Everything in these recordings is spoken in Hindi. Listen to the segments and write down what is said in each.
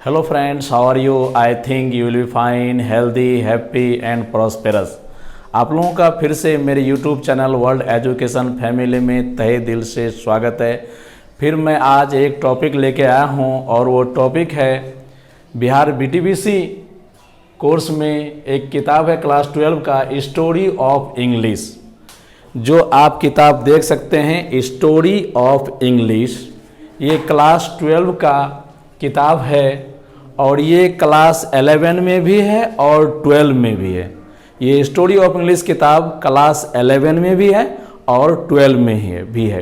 Hello friends, how are you? I think you will be fine, healthy, happy and prosperous. आप लोगों का फिर से मेरे YouTube channel world education family में तहे दिल से स्वागत है। फिर मैं आज एक टॉपिक लेके आया हूँ और वो टॉपिक है बिहार BTBC कोर्स में एक किताब है क्लास 12 का स्टोरी ऑफ इंग्लिश। जो आप किताब देख सकते हैं स्टोरी ऑफ इंग्लिश, ये क्लास 12 का किताब है और ये क्लास 11 में भी है और 12 में भी है। ये स्टोरी ऑफ इंग्लिश किताब क्लास 11 में भी है और 12 में भी है।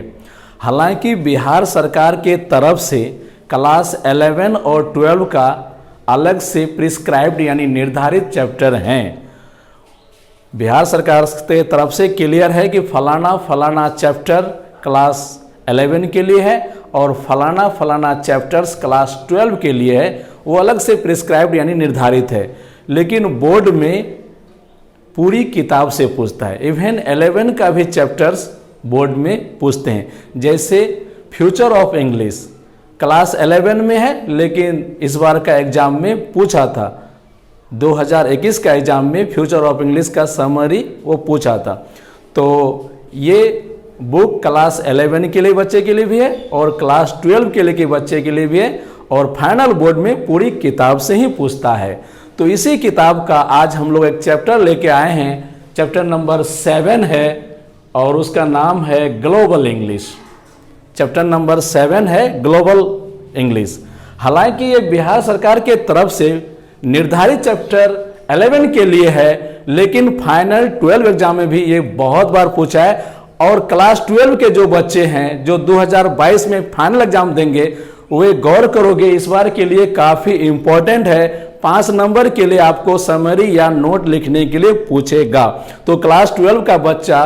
हालांकि बिहार सरकार के तरफ से क्लास 11 और 12 का अलग से प्रिस्क्राइब्ड यानी निर्धारित चैप्टर हैं। बिहार सरकार के तरफ से क्लियर है कि फलाना फलाना चैप्टर क्लास 11 के लिए है और फलाना फलाना चैप्टर्स क्लास 12 के लिए है, वो अलग से प्रिस्क्राइब्ड यानी निर्धारित है। लेकिन बोर्ड में पूरी किताब से पूछता है, इवन 11 का भी चैप्टर्स बोर्ड में पूछते हैं। जैसे फ्यूचर ऑफ इंग्लिश क्लास 11 में है, लेकिन इस बार का एग्जाम में पूछा था, 2021 का एग्जाम में फ्यूचर ऑफ इंग्लिश का समरी वो पूछा था। तो ये बुक क्लास 11 के लिए बच्चे के लिए भी है और क्लास 12 के लिए के बच्चे के लिए भी है और फाइनल बोर्ड में पूरी किताब से ही पूछता है। तो इसी किताब का आज हम लोग एक चैप्टर लेके आए हैं, चैप्टर नंबर 7 है और उसका नाम है ग्लोबल इंग्लिश। चैप्टर नंबर 7 है ग्लोबल इंग्लिश। हालांकि ये बिहार सरकार के तरफ से निर्धारित चैप्टर 11 के लिए है, लेकिन फाइनल 12 एग्जाम में भी ये बहुत बार पूछा है। और क्लास 12 के जो बच्चे हैं जो 2022 में फाइनल एग्जाम देंगे, वे गौर करोगे इस बार के लिए काफ़ी इम्पोर्टेंट है। 5 नंबर के लिए आपको समरी या नोट लिखने के लिए पूछेगा। तो क्लास 12 का बच्चा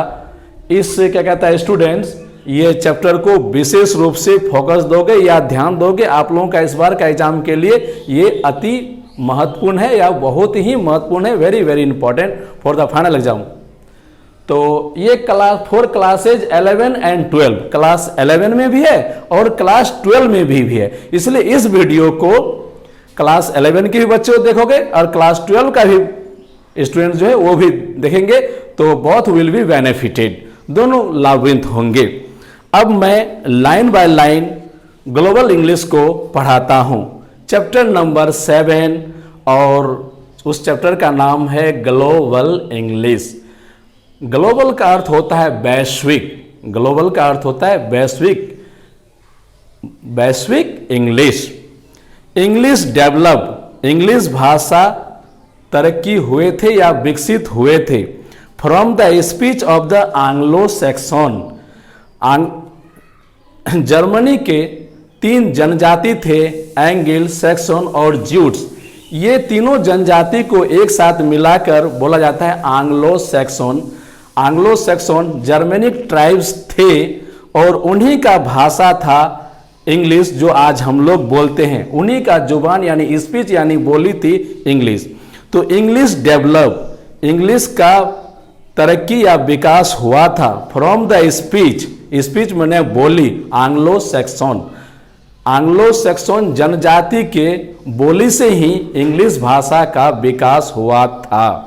इस क्या कहता है स्टूडेंट्स, ये चैप्टर को विशेष रूप से फोकस दोगे या ध्यान दोगे, आप लोगों का इस बार का एग्जाम के लिए ये अति महत्वपूर्ण है या बहुत ही महत्वपूर्ण है, very very important for the final exam. तो ये क्लास 4 क्लासेज 11 एंड 12 क्लास 11 में भी है और क्लास 12 में भी है। इसलिए इस वीडियो को क्लास 11 के भी बच्चे देखोगे और क्लास 12 का भी स्टूडेंट जो है वो भी देखेंगे, तो बोथ विल बी बेनिफिटेड, दोनों लाभान्वित होंगे। अब मैं line by line global English को पढ़ाता हूं। चैप्टर नंबर 7 और उस चैप्टर का नाम है ग्लोबल इंग्लिश। ग्लोबल का अर्थ होता है वैश्विक, ग्लोबल का अर्थ होता है वैश्विक, वैश्विक इंग्लिश। इंग्लिश डेवलप, इंग्लिश भाषा तरक्की हुए थे या विकसित हुए थे from the speech of the Anglo Saxon. Germany के 3 जनजाति थे, एंगिल, सैक्सन और ज्यूट्स। ये तीनों जनजाति को एक साथ मिलाकर बोला जाता है Anglo Saxon. Anglo Saxon Germanic tribes थे और उन्हीं का भाषा था इंग्लिश, जो आज हम लोग बोलते हैं। उन्हीं का जुबान यानी स्पीच यानी बोली थी इंग्लिश। तो इंग्लिश डेवलप, इंग्लिश का तरक्की या विकास हुआ था फ्रॉम द स्पीच, स्पीच माने बोली, एंग्लो सैक्सन। एंग्लो सैक्सन जनजाति के बोली से ही इंग्लिश भाषा का विकास हुआ था।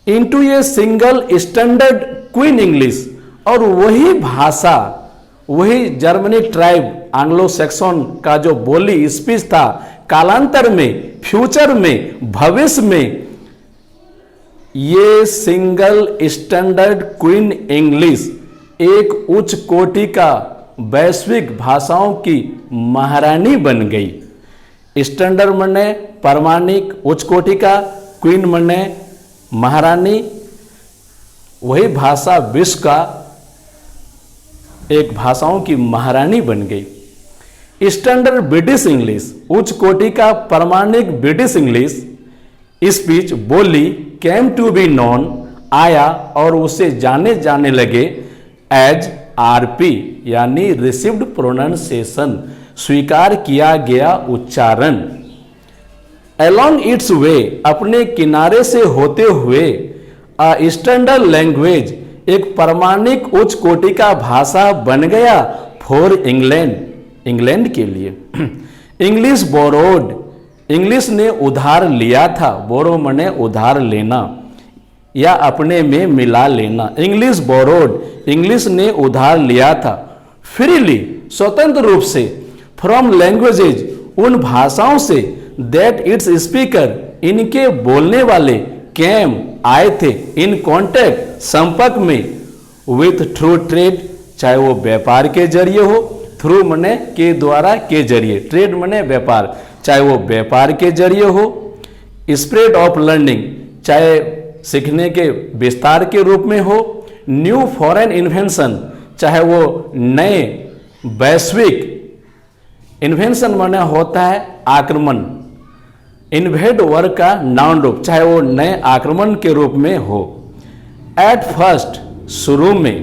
Into a single standard queen English, और वही भाषा, वही जर्मनिक ट्राइब एंग्लो सैक्सन का जो बोली स्पीच था, कालांतर में, फ्यूचर में, भविष्य में ये सिंगल स्टैंडर्ड क्वीन इंग्लिश एक उच्च कोटि का वैश्विक भाषाओं की महारानी बन गई। स्टैंडर्ड मने प्रमाणिक, उच्च कोटि का, क्वीन मने महारानी, वही भाषा विश्व का एक भाषाओं की महारानी बन गई। स्टैंडर्ड ब्रिटिश इंग्लिश, उच्च कोटि का प्रमाणिक ब्रिटिश इंग्लिश स्पीच बोली, केम टू बी नोन, आया और उसे जाने लगे एज RP यानी रिसीव्ड प्रोनाउंसिएशन, स्वीकार किया गया उच्चारण। Along its way, अपने किनारे से होते हुए, स्टैंडर्ड लैंग्वेज एक प्रमाणिक उच्च कोटि का भाषा बन गया फॉर इंग्लैंड, इंग्लैंड के लिए। इंग्लिश बोरोड, इंग्लिश ने उधार लिया था, बोरो मने उधार लेना या अपने में मिला लेना। इंग्लिश बोरोड, इंग्लिश ने उधार लिया था। फ्रीली, स्वतंत्र रूप से। फ्रॉम लैंग्वेजेज, उन भाषाओं से। दैट इट्स स्पीकर, इनके बोलने वाले। कैम, आए थे। इन कॉन्टैक्ट, संपर्क में। विथ थ्रू ट्रेड, चाहे वो व्यापार के जरिए हो। थ्रू मने के द्वारा, के जरिए। ट्रेड मने व्यापार, चाहे वो व्यापार के जरिए हो। स्प्रेड ऑफ लर्निंग, चाहे सीखने के विस्तार के रूप में हो। न्यू फॉरेन इन्वेंशन, चाहे वो नए वैश्विक। इन्वेंशन माने होता है आक्रमण। इन्वेड वर्ग का नाउन रूप, चाहे वो नए आक्रमण के रूप में हो। एट फर्स्ट, शुरू में।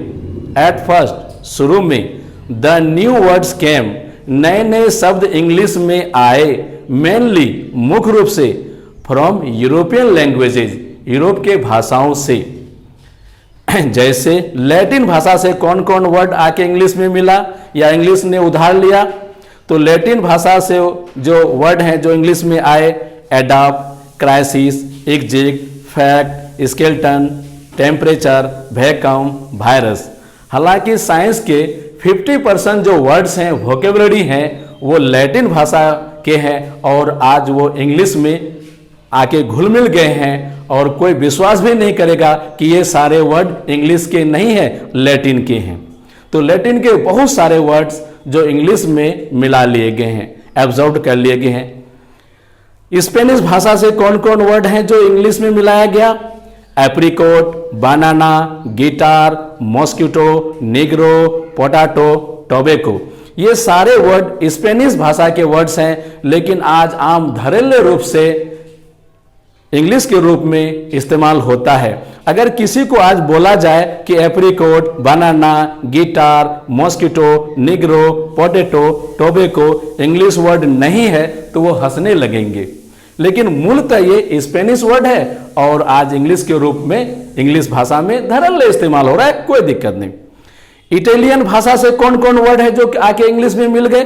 एट फर्स्ट, शुरू में। द न्यू वर्ड्स केम, नए नए शब्द इंग्लिश में आए। मेनली, मुख्य रूप से। फ्रॉम यूरोपियन लैंग्वेजेज, यूरोप के भाषाओं से। जैसे लैटिन भाषा से कौन कौन वर्ड आके इंग्लिश में मिला या इंग्लिश ने उधार लिया, तो लैटिन भाषा से जो वर्ड हैं जो इंग्लिश में आए, adapt, crisis, exit, fact, skeleton, temperature, vacuum, virus. हालांकि साइंस के 50% जो वर्ड्स हैं, वोकेबलरी हैं, वो लैटिन भाषा के हैं और आज वो इंग्लिश में आके घुल मिल गए हैं और कोई विश्वास भी नहीं करेगा कि ये सारे वर्ड इंग्लिश के नहीं हैं, लैटिन के हैं। तो लैटिन के बहुत सारे वर्ड्स जो इंग्लिश में मिला लिए गए हैं, एब्जॉर्ब कर लिए गए हैं। स्पेनिश भाषा से कौन कौन वर्ड हैं जो इंग्लिश में मिलाया गया? Apricot, banana, guitar, mosquito, negro, potato, tobacco. ये सारे वर्ड स्पेनिश भाषा के वर्ड्स हैं, लेकिन आज आम धड़ल्ले रूप से इंग्लिश के रूप में इस्तेमाल होता है। अगर किसी को आज बोला जाए कि apricot, banana, guitar, mosquito, negro, potato, tobacco English word नहीं है तो वो हंसने लगेंगे, लेकिन मूलतः ये स्पेनिश वर्ड है और आज इंग्लिश के रूप में इंग्लिश भाषा में धड़ल्ले इस्तेमाल हो रहा है, कोई दिक्कत नहीं। इटालियन भाषा से कौन कौन वर्ड है जो आके इंग्लिश में मिल गए?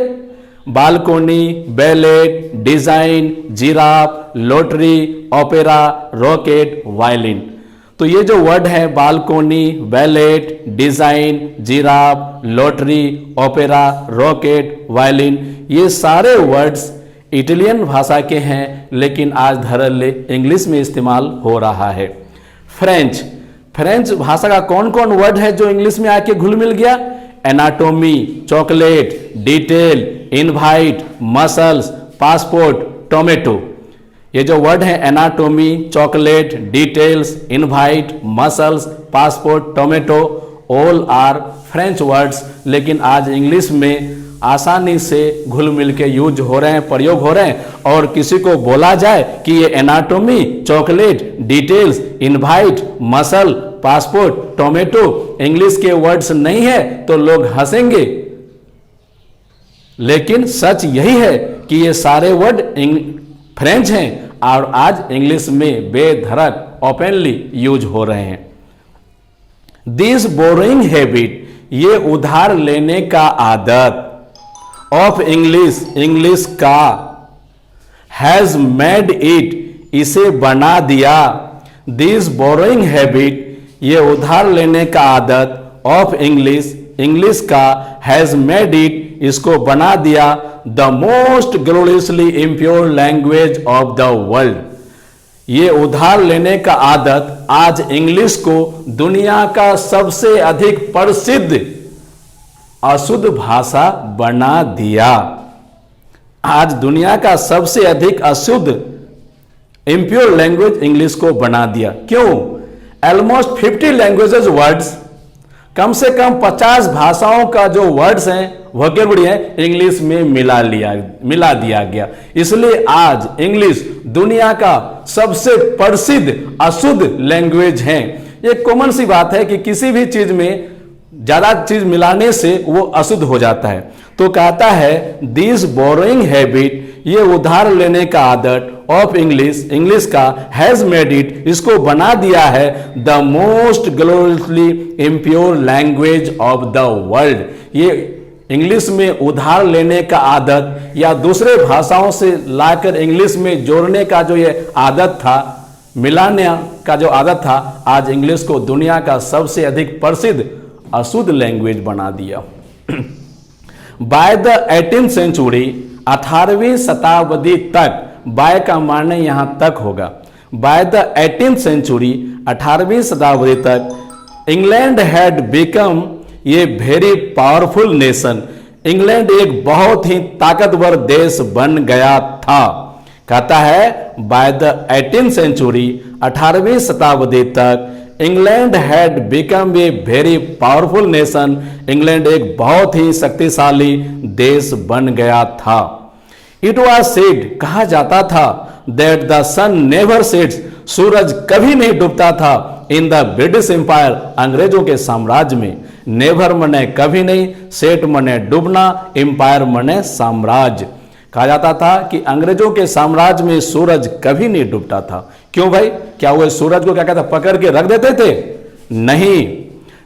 Balcony, ballot, design, giraffe, lottery, opera, rocket, violin. तो ये जो वर्ड है balcony, ballot, design, giraffe, lottery, opera, rocket, violin, ये सारे वर्ड्स इटालियन भाषा के हैं, लेकिन आज धड़ल्ले इंग्लिश में इस्तेमाल हो रहा है। फ्रेंच, फ्रेंच भाषा का कौन कौन वर्ड है जो इंग्लिश में आके घुल मिल गया? Anatomy, chocolate, detail, invite, muscles, passport, tomato. ये जो वर्ड है anatomy, chocolate, details, invite, muscles, passport, tomato, all are French words, लेकिन आज इंग्लिश में आसानी से घुल मिल के यूज हो रहे हैं, प्रयोग हो रहे हैं। और किसी को बोला जाए कि ये anatomy, chocolate, details, invite, muscle, passport, tomato English के वर्ड्स नहीं है तो लोग हंसेंगे, लेकिन सच यही है कि ये सारे वर्ड फ्रेंच हैं और आज इंग्लिश में बेधड़क ओपनली यूज हो रहे हैं। दिस बोरोइंग हैबिट, ये उधार लेने का आदत, ऑफ इंग्लिश, इंग्लिश का, हैज मेड इट, इसे बना दिया। दिस बोरोइंग हैबिट, ये उधार लेने का आदत, ऑफ इंग्लिश, इंग्लिश का, हैज मेड इट, इसको बना दिया, the most gloriously impure language of the world. ये उधार लेने का आदत आज इंग्लिश को दुनिया का सबसे अधिक प्रसिद्ध अशुद्ध भाषा बना दिया। आज दुनिया का सबसे अधिक अशुद्ध इम्प्योर लैंग्वेज इंग्लिश को बना दिया। क्यों? ऑलमोस्ट 50 लैंग्वेजेस वर्ड्स, कम से कम 50 भाषाओं का जो वर्ड्स हैं, वोकैबुलरी है, इंग्लिश में मिला दिया गया। इसलिए आज इंग्लिश दुनिया का सबसे प्रसिद्ध अशुद्ध लैंग्वेज है। ये कॉमन सी बात है कि किसी भी चीज में ज्यादा चीज मिलाने से वो अशुद्ध हो जाता है। तो कहता है दिस बोरोइंग हैबिट, ये उधार लेने का आदत, ऑफ इंग्लिश, इंग्लिश का, हैज मेड इट, इसको बना दिया है, the most gloriously impure language of the world. ये इंग्लिश में उधार लेने का आदत या दूसरे भाषाओं से लाकर इंग्लिश में जोड़ने का जो ये आदत था, मिलाने का जो आदत था, आज इंग्लिश को दुनिया का सबसे अधिक प्रसिद्ध अशुद्ध लैंग्वेज बना दिया। बाय द 18th सेंचुरी, 18वीं शताब्दी तक, बाय का माने यहां तक होगा, बाय द 18th सेंचुरी, 18वीं शताब्दी तक, इंग्लैंड हैड बिकम ये वेरी पावरफुल नेशन, इंग्लैंड एक बहुत ही ताकतवर देश बन गया था। कहता है बाय द 18th सेंचुरी, 18वीं शताब्दी तक, England had become a very powerful nation, England एक बहुत ही शक्तिशाली देश बन गया था। इट वॉज सेड, कहा जाता था, that the sun never sets, सूरज कभी नहीं डूबता था, इन द ब्रिटिश एम्पायर, अंग्रेजों के साम्राज्य में। नेवर मने कभी नहीं, सेट मने डूबना, एम्पायर मने साम्राज्य। कहा जाता था कि अंग्रेजों के साम्राज्य में सूरज कभी नहीं डूबता था। क्यों भाई? क्या वो सूरज को क्या कहता, पकड़ के रख देते थे? नहीं,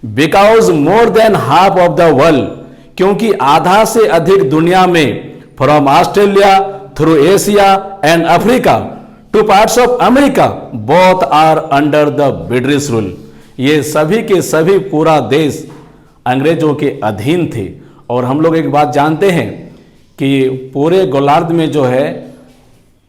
because more than half of the world, क्योंकि आधा से अधिक दुनिया में, from Australia through Asia and Africa to parts of America, both are under the British rule. ये सभी के सभी पूरा देश अंग्रेजों के अधीन थे। और हम लोग एक बात जानते हैं कि पूरे गोलार्ध में जो है,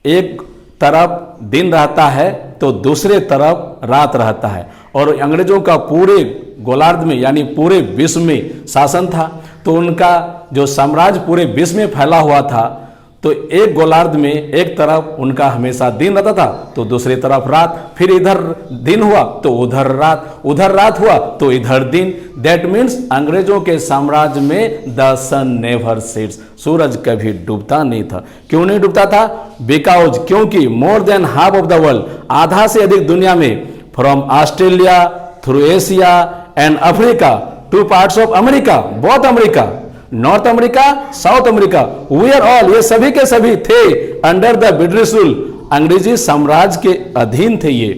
एक तरफ दिन रहता है तो दूसरे तरफ रात रहता है, और अंग्रेजों का पूरे गोलार्ध में यानी पूरे विश्व में शासन था। तो उनका जो साम्राज्य पूरे विश्व में फैला हुआ था, तो एक गोलार्ध में एक तरफ उनका हमेशा दिन रहता था तो दूसरी तरफ रात, फिर इधर दिन हुआ तो उधर रात हुआ तो इधर दिन। दैट मीन्स अंग्रेजों के साम्राज्य में द सन नेवर सेट्स, सूरज कभी डूबता नहीं था। क्यों नहीं डूबता था? बिकॉज, क्योंकि more than half of the world, आधा से अधिक दुनिया में, from Australia through Asia and Africa to parts of America, बहुत America, North America, South America, we are all, ये सभी के सभी थे अंडर द ब्रिटिश रूल, अंग्रेजी साम्राज्य के अधीन थे। ये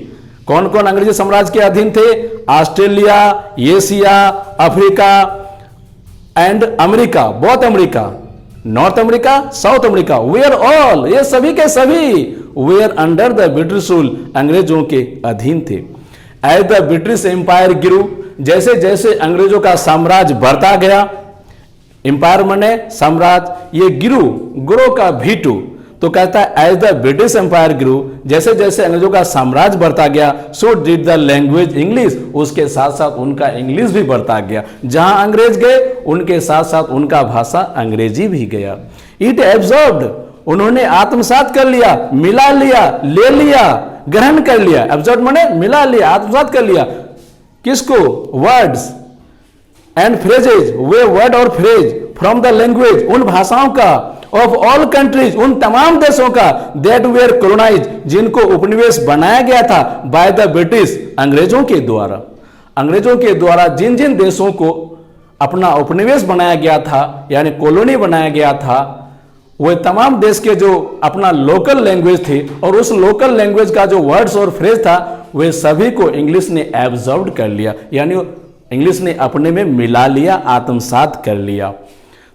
कौन कौन अंग्रेजी साम्राज्य के अधीन थे? Australia, Asia, Africa and America, बहुत America, North America, South America, we are all, ये सभी के सभी we are under the British rule, अंग्रेजों के अधीन थे। As the British empire grew, जैसे जैसे अंग्रेजों का साम्राज्य बढ़ता गया, एम्पायर मने साम्राज्य, ये ग्रो का V2, तो कहता है as the British empire grew, जैसे जैसे अंग्रेजों का साम्राज्य बढ़ता गया, so did the language English, उसके साथ साथ उनका इंग्लिश भी बढ़ता गया। जहां अंग्रेज गए उनके साथ साथ उनका भाषा अंग्रेजी भी गया। इट एब्जॉर्ब्ड, उन्होंने आत्मसात कर लिया, मिला लिया, ले लिया, ग्रहण कर लिया। एब्जॉर्ब मने मिला लिया, आत्मसात कर लिया। किसको? Words and phrases, way word और फ्रेज, फ्रॉम द लैंग्वेज, उन भाषाओं का, ऑफ ऑल कंट्रीज, उन तमाम देशों का, दैट वेयर कोलोनाइज, जिनको उपनिवेश बनाया गया था, बाय द ब्रिटिश, अंग्रेजों के द्वारा। अंग्रेजों के द्वारा जिन जिन देशों को अपना उपनिवेश बनाया गया था यानी कॉलोनी बनाया गया था, वे तमाम देश के जो अपना लोकल लैंग्वेज थे और उस लोकल लैंग्वेज का जो वर्ड्स और फ्रेज था, वे सभी को इंग्लिश ने एब्जॉर्ब कर लिया, यानी इंग्लिश ने अपने में मिला लिया, आत्मसात कर लिया।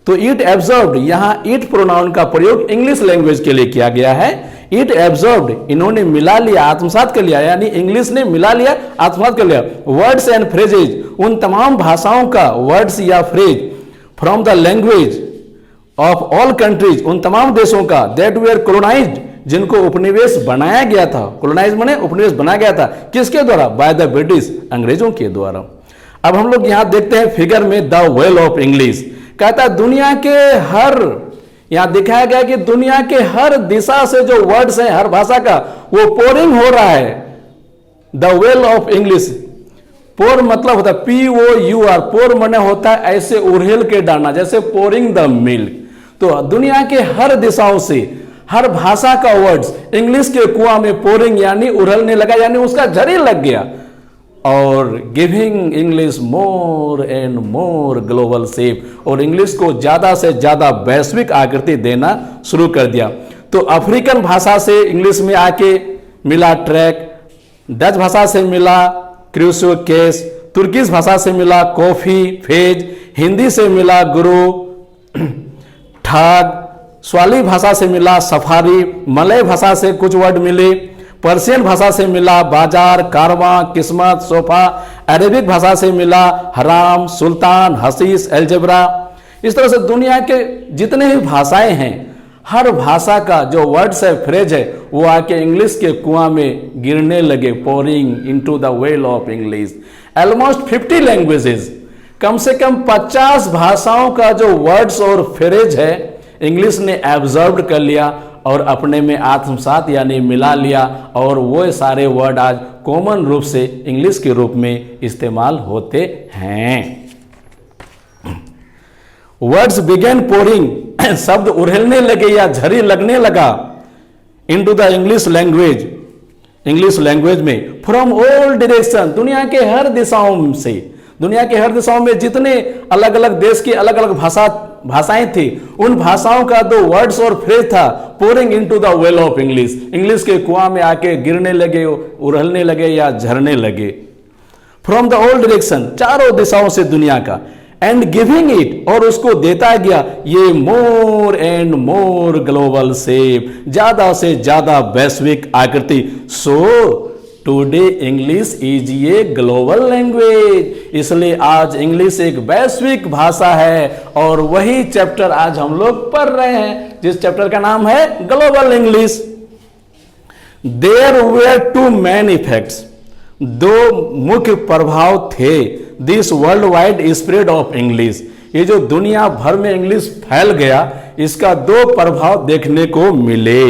तो इट एब्जॉर्ब्ड, यहां इट प्रोनाउन का प्रयोग इंग्लिश लैंग्वेज के लिए किया गया है। इट एब्जॉर्ब्ड, इन्होंने मिला लिया, आत्मसात कर लिया, यानी इंग्लिश ने मिला लिया, आत्मसात कर लिया। वर्ड्स एंड फ्रेजेज, उन तमाम भाषाओं का वर्ड्स या phrase, from the language of all countries, उन तमाम देशों का, दैट वेयर कोलोनाइज्ड, जिनको उपनिवेश बनाया गया था। कोलोनाइज माने उपनिवेश बनाया गया था, किसके द्वारा? बाय द ब्रिटिश, अंग्रेजों के द्वारा। अब हम लोग यहां देखते हैं फिगर में द वेल ऑफ इंग्लिश, कहता है दुनिया के हर, यहां दिखाया गया कि दुनिया के हर दिशा से जो वर्ड्स हैं हर भाषा का, वो पोरिंग हो रहा है। द वेल ऑफ इंग्लिश, पोर मतलब होता है POUR, पोर मने होता है ऐसे उड़ेल के डालना, जैसे पोरिंग द मिल्क। तो दुनिया के हर दिशाओं से हर भाषा का वर्ड्स इंग्लिश के कुआं में पोरिंग यानी उड़लने लगा, यानी उसका झड़ी लग गया, और giving English more and more global shape, और इंग्लिश को ज्यादा से ज्यादा वैश्विक आकृति देना शुरू कर दिया। तो अफ्रीकन भाषा से इंग्लिश में आके मिला ट्रैक, डच भाषा से मिला क्रूसो केस, तुर्किश भाषा से मिला कॉफी फेज, हिंदी से मिला गुरु ठग, स्वाली भाषा से मिला सफारी, मलय भाषा से कुछ वर्ड मिले, पर्शियन भाषा से मिला बाजार, कारवां, किस्मत, सोफा, अरेबिक भाषा से मिला हराम, सुल्तान, हसीस, अलजेब्रा। इस तरह से दुनिया के जितने भी भाषाएं हैं, हर भाषा का जो वर्ड्स है, फ्रेज है, वो आके इंग्लिश के कुआं में गिरने लगे, pouring into the well of English. Almost 50 languages, कम से कम 50 भाषाओं का जो वर्ड्स और फ्रेज है, इंग्लिश ने एब्जॉर्ब कर लिया और अपने में आत्मसात यानी मिला लिया, और वो सारे वर्ड आज कॉमन रूप से इंग्लिश के रूप में इस्तेमाल होते हैं। वर्ड्स बिगेन पोरिंग, शब्द उड़ने लगे या झरी लगने लगा, इनटू द इंग्लिश लैंग्वेज में, फ्रॉम ऑल डायरेक्शन, दुनिया के हर दिशाओं से। दुनिया के हर दिशाओं में जितने अलग अलग देश की अलग अलग भाषाएं थी, उन भाषाओं का दो वर्ड्स और फ्रेज था, pouring into the well of English, English के कुआं में आके गिरने लगे, उड़ने लगे या झरने लगे। फ्रॉम द ऑल डायरेक्शन, चारों दिशाओं से दुनिया का, एंड गिविंग इट, और उसको देता गया ये more and more global shape, ज्यादा से ज्यादा वैश्विक आकृति। So today English is a global language, इसलिए आज इंग्लिश एक वैश्विक भाषा है, और वही चैप्टर आज हम लोग पढ़ रहे हैं, जिस चैप्टर का नाम है global English. There were two main effects, दो मुख्य प्रभाव थे this world wide spread of English, ये जो दुनिया भर में इंग्लिश फैल गया, इसका दो प्रभाव देखने को मिले।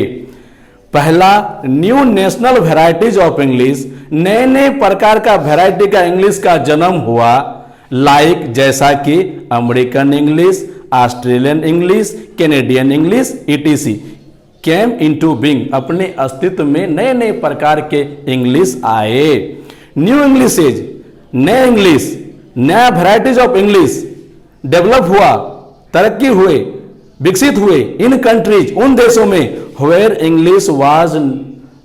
पहला, new national varieties of English, नए नए प्रकार का वेराइटी का इंग्लिश का जन्म हुआ, लाइक जैसा कि American English, Australian English, Canadian English, etc came into being, अपने अस्तित्व में नए नए प्रकार के इंग्लिश आए। न्यू इंग्लिशेज, नए इंग्लिश, नया वेराइटीज ऑफ इंग्लिश डेवलप हुआ, तरक्की हुए, विकसित हुए, इन कंट्रीज, उन देशों में, वेयर इंग्लिश वाज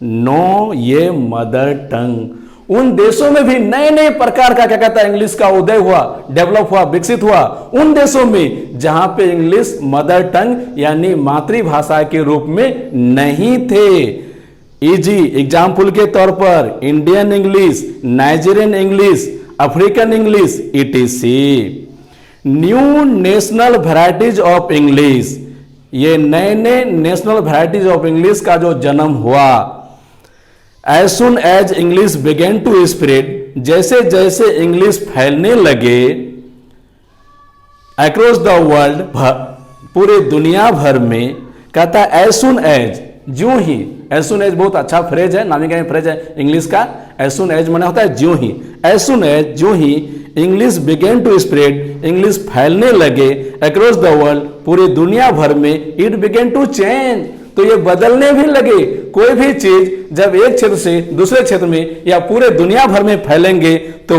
नो ये मदर टंग, उन देशों में भी नए नए प्रकार का क्या कहता है इंग्लिश का उदय हुआ, डेवलप हुआ, विकसित हुआ, उन देशों में जहां पे इंग्लिश मदर टंग यानी मातृभाषा के रूप में नहीं थे। इजी एग्जाम्पल के तौर पर Indian English, Nigerian English, African English, etc. New national varieties of English, ये नए नए नेशनल वेराइटीज ऑफ इंग्लिश का जो जन्म हुआ। As soon as English begin to spread, जैसे जैसे इंग्लिश फैलने लगे अक्रॉस द वर्ल्ड, पूरे दुनिया भर में, कहता है एज सुन एज, ज्यों ही, एज सुन एज बहुत अच्छा फ्रेज है, नामी गामी फ्रेज है इंग्लिश का। एज सुन एज माने होता है ज्यों ही, एज सुन एज, ज्यों ही English begin to spread, English फैलने लगे अक्रॉस द वर्ल्ड, पूरी दुनिया भर में, इट बिगेन टू चेंज, तो ये बदलने भी लगे। कोई भी चीज जब एक क्षेत्र से दूसरे क्षेत्र में या पूरे दुनिया भर में फैलेंगे तो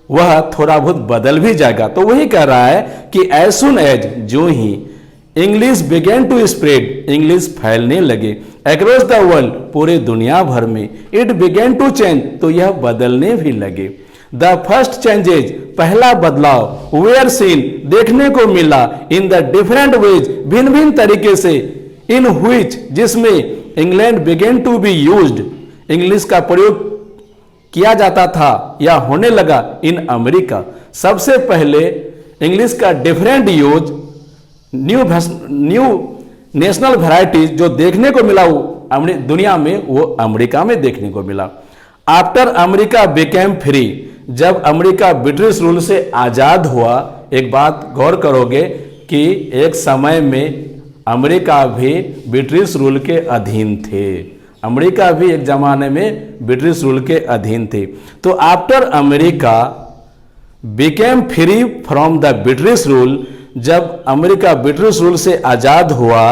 वह थोड़ा बहुत बदल भी जाएगा। तो वही कह रहा है कि एज सुन एज, जो ही English begin to spread, English फैलने लगे अक्रॉस द वर्ल्ड, पूरे दुनिया भर में, इट बिगेन टू चेंज, तो यह बदलने भी लगे। द फर्स्ट चेंजेज, पहला बदलाव, वेयर सीन, देखने को मिला, इन द डिफरेंट वेज, भिन्न भिन्न तरीके से, इन व्हिच, जिसमें England began to be used, English का प्रयोग किया जाता था या होने लगा इन अमेरिका। सबसे पहले इंग्लिश का different use, new national varieties जो देखने को मिला वो दुनिया में, वो अमेरिका में देखने को मिला। आफ्टर अमेरिका बिकेम फ्री, जब अमेरिका ब्रिटिश रूल से आजाद हुआ, एक बात गौर करोगे कि एक समय में अमेरिका भी ब्रिटिश रूल के अधीन थे, अमेरिका भी एक जमाने में ब्रिटिश रूल के अधीन थे। तो after America became free from the British rule, जब अमेरिका ब्रिटिश रूल से आजाद हुआ,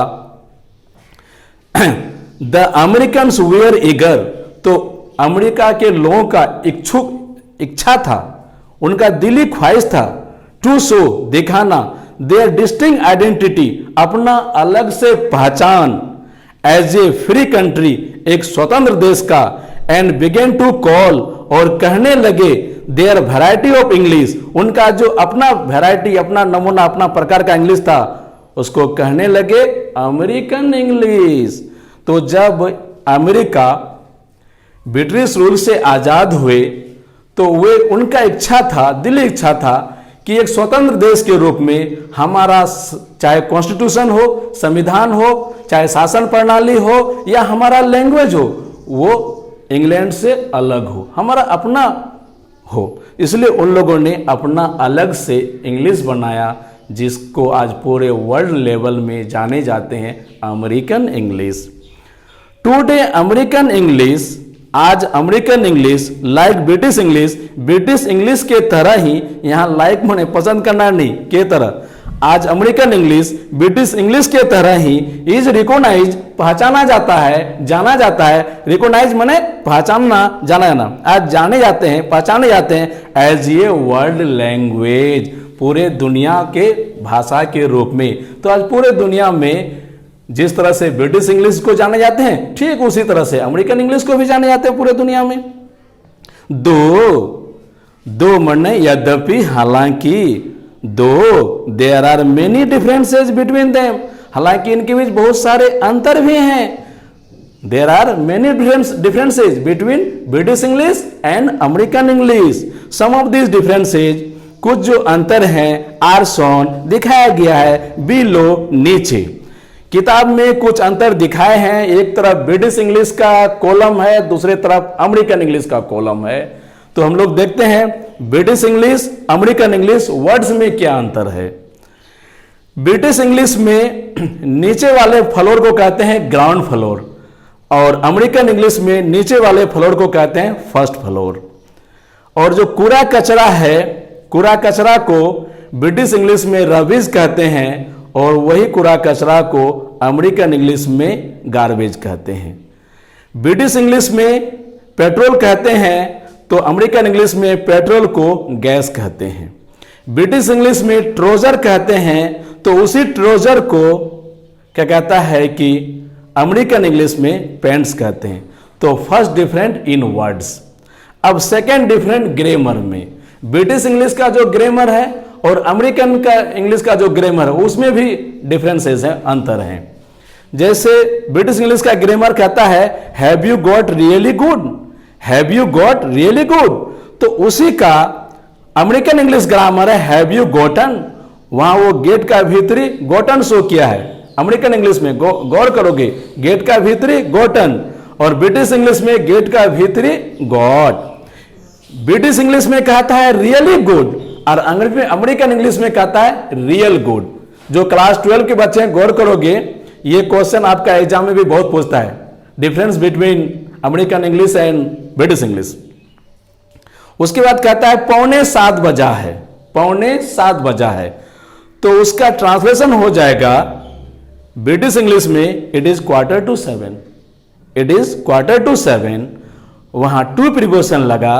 द अमेरिकन्स वेयर ईगर, तो अमेरिका के लोगों का इच्छा था, उनका दिली ख्वाहिश था, टू शो, दिखाना, देयर डिस्टिंक्ट आइडेंटिटी, अपना अलग से पहचान, एज ए फ्री कंट्री, एक स्वतंत्र देश का, एंड बिगेन टू कॉल, और कहने लगे देयर वैरायटी ऑफ इंग्लिश, उनका जो अपना वैरायटी, अपना नमूना, अपना प्रकार का इंग्लिश था, उसको कहने लगे अमेरिकन इंग्लिश। तो जब अमेरिका ब्रिटिश रूल से आजाद हुए तो वे, उनका इच्छा था, दिली इच्छा था कि एक स्वतंत्र देश के रूप में हमारा चाहे कॉन्स्टिट्यूशन हो, संविधान हो, चाहे शासन प्रणाली हो या हमारा लैंग्वेज हो, वो इंग्लैंड से अलग हो, हमारा अपना हो। इसलिए उन लोगों ने अपना अलग से इंग्लिश बनाया, जिसको आज पूरे वर्ल्ड लेवल में जाने जाते हैं American English. Today American English, आज American English like British English, British English के तरह ही, यहाँ लाइक माने पसंद करना नहीं, के तरह, आज अमेरिकन इंग्लिश ब्रिटिश इंग्लिश के तरह ही इज रिकॉग्नाइज, पहचाना जाता है, जाना जाता है। रिकॉग्नाइज माने पहचानना, जाना जाना, आज जाने जाते हैं, पहचाने जाते हैं एज ए वर्ल्ड लैंग्वेज, पूरे दुनिया के भाषा के रूप में। तो आज पूरे दुनिया में जिस तरह से ब्रिटिश इंग्लिश को जाने जाते हैं, ठीक उसी तरह से अमेरिकन इंग्लिश को भी जाने जाते हैं पूरे दुनिया में। दो माने यद्यपि, हालांकि, though there are many differences between them, हालांकि इनके बीच बहुत सारे अंतर भी हैं। There are many differences between British English and American English. Some of this differences, कुछ जो अंतर हैं, आर शोन, दिखाया गया है, बिलो, नीचे। किताब में कुछ अंतर दिखाए हैं, एक तरफ ब्रिटिश इंग्लिश का कॉलम है, दूसरे तरफ अमेरिकन इंग्लिश का कॉलम है। तो हम लोग देखते हैं British English, American English, words में क्या अंतर है। ब्रिटिश इंग्लिश में नीचे वाले फ्लोर को कहते हैं ग्राउंड फ्लोर, और अमेरिकन इंग्लिश में नीचे वाले फ्लोर को कहते हैं फर्स्ट फ्लोर। और जो कूड़ा कचरा है, कूड़ा कचरा को ब्रिटिश इंग्लिश में रबिश कहते हैं, और वही कूड़ा कचरा को अमेरिकन इंग्लिश में गार्बेज कहते हैं। ब्रिटिश इंग्लिश में पेट्रोल कहते हैं, तो अमेरिकन इंग्लिश में पेट्रोल को गैस कहते हैं। ब्रिटिश इंग्लिश में ट्रोजर कहते हैं, तो उसी ट्रोजर को क्या कहता है कि अमेरिकन इंग्लिश में पैंट्स कहते हैं। तो फर्स्ट डिफरेंट इन वर्ड्स। अब सेकंड डिफरेंट ग्रामर में, ब्रिटिश इंग्लिश का जो ग्रामर है और अमेरिकन का इंग्लिश का जो ग्रामर है, उसमें भी डिफरेंसेस हैं, अंतर हैं। जैसे ब्रिटिश इंग्लिश का ग्रामर कहता है have you got really good, have you got really good, तो उसी का अमेरिकन इंग्लिश ग्रामर है हैव यू गॉटन। वहां वो गेट का भीतरी गॉटन शो किया है, अमेरिकन इंग्लिश में गौर करोगे गेट का भीतरी गॉटन, और ब्रिटिश इंग्लिश में गेट का भीतरी गॉट। ब्रिटिश इंग्लिश में कहता है रियली गुड, और अमेरिकन इंग्लिश में कहता है रियल गुड। जो क्लास 12 के बच्चे हैं, गौर करोगे ये क्वेश्चन आपका एग्जाम में भी बहुत पूछता है, difference between American English and British English. उसके बाद कहता है 6:45 बजा है, 6:45 बजा है, तो उसका ट्रांसलेशन हो जाएगा ब्रिटिश इंग्लिश में इट इज 6:45, इट इज 6:45, वहां टू प्रीपोजिशन लगा,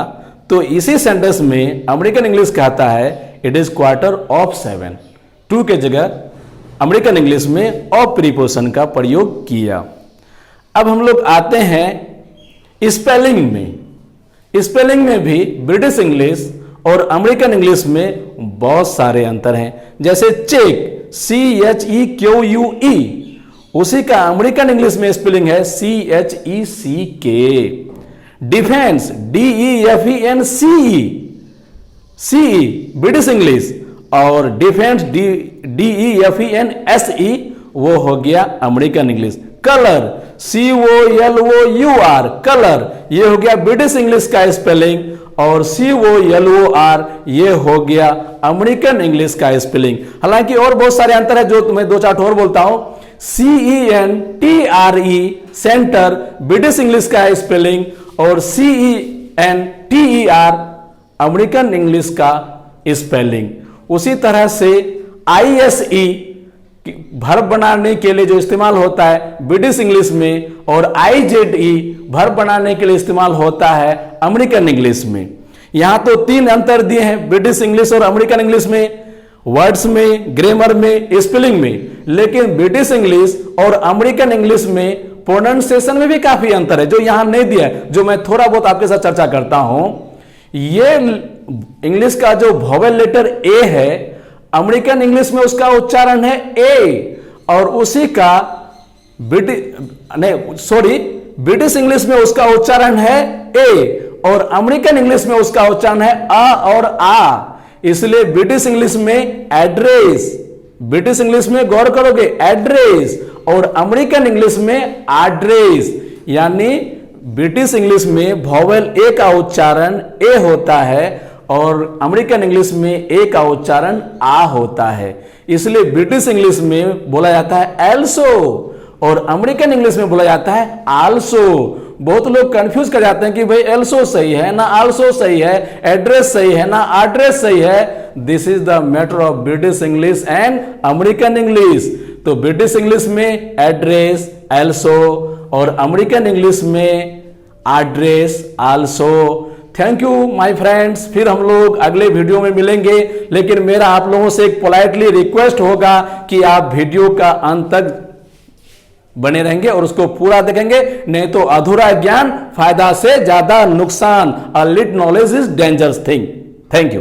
तो इसी सेंटेंस में अमेरिकन इंग्लिश कहता है इट इज 7:15, टू के जगह अमेरिकन इंग्लिश में ऑफ प्रीपोजिशन का प्रयोग किया। अब हम लोग आते हैं स्पेलिंग में। स्पेलिंग में भी ब्रिटिश इंग्लिश और अमेरिकन इंग्लिश में बहुत सारे अंतर हैं। जैसे चेक, CHEQUE, उसी का अमेरिकन इंग्लिश में स्पेलिंग है CHECK। Defence, DEFENCE, British English, और डिफेंस DEFENSE वो हो गया American English. Colour, COLOUR, colour, ये हो गया ब्रिटिश इंग्लिश का स्पेलिंग, और COLOR ये हो गया अमेरिकन इंग्लिश का स्पेलिंग। हालांकि और बहुत सारे अंतर है, जो तुम्हें दो चार और बोलता हूं। CENTRE, सेंटर, ब्रिटिश इंग्लिश का स्पेलिंग, और CENTER अमेरिकन इंग्लिश का स्पेलिंग। उसी तरह से ISE वर्ब बनाने के लिए जो इस्तेमाल होता है ब्रिटिश इंग्लिश में, और IZE वर्ब बनाने के लिए इस्तेमाल होता है अमेरिकन इंग्लिश में। यहां तो 3 अंतर दिए हैं ब्रिटिश इंग्लिश और अमेरिकन इंग्लिश में, वर्ड्स में, ग्रामर में, स्पेलिंग में। लेकिन ब्रिटिश इंग्लिश और अमेरिकन इंग्लिश में प्रोनाउंसिएशन में भी काफी अंतर है, जो यहां नहीं दिया है, जो मैं थोड़ा बहुत आपके साथ चर्चा करता हूं। ये इंग्लिश का जो वॉवेल लेटर ए है, अमेरिकन इंग्लिश में उसका उच्चारण है ए, और उसी का ब्रिटिश इंग्लिश में उसका उच्चारण है ए, और अमेरिकन इंग्लिश में उसका उच्चारण है अ और आ। इसलिए ब्रिटिश इंग्लिश में एड्रेस, ब्रिटिश इंग्लिश में गौर करोगे एड्रेस, और अमेरिकन इंग्लिश में एड्रेस। यानी ब्रिटिश इंग्लिश में वॉवेल ए का उच्चारण ए होता है और अमेरिकन इंग्लिश में ए का उच्चारण आ होता है। इसलिए ब्रिटिश इंग्लिश में बोला जाता है एल्सो और अमेरिकन इंग्लिश में बोला जाता है आल्सो। बहुत लोग कंफ्यूज कर जाते हैं कि भाई एल्सो सही है ना आल्सो सही है, एड्रेस सही है ना एड्रेस सही है। This is the matter of British English and American English. तो ब्रिटिश इंग्लिश में एड्रेस एल्सो और अमेरिकन इंग्लिश में address also. Thank you my friends, फिर हम लोग अगले वीडियो में मिलेंगे। लेकिन मेरा आप लोगों से एक पोलाइटली रिक्वेस्ट होगा कि आप वीडियो का अंत तक बने रहेंगे और उसको पूरा देखेंगे, नहीं तो अधूरा ज्ञान फायदा से ज्यादा नुकसान। A little knowledge is dangerous thing. Thank you.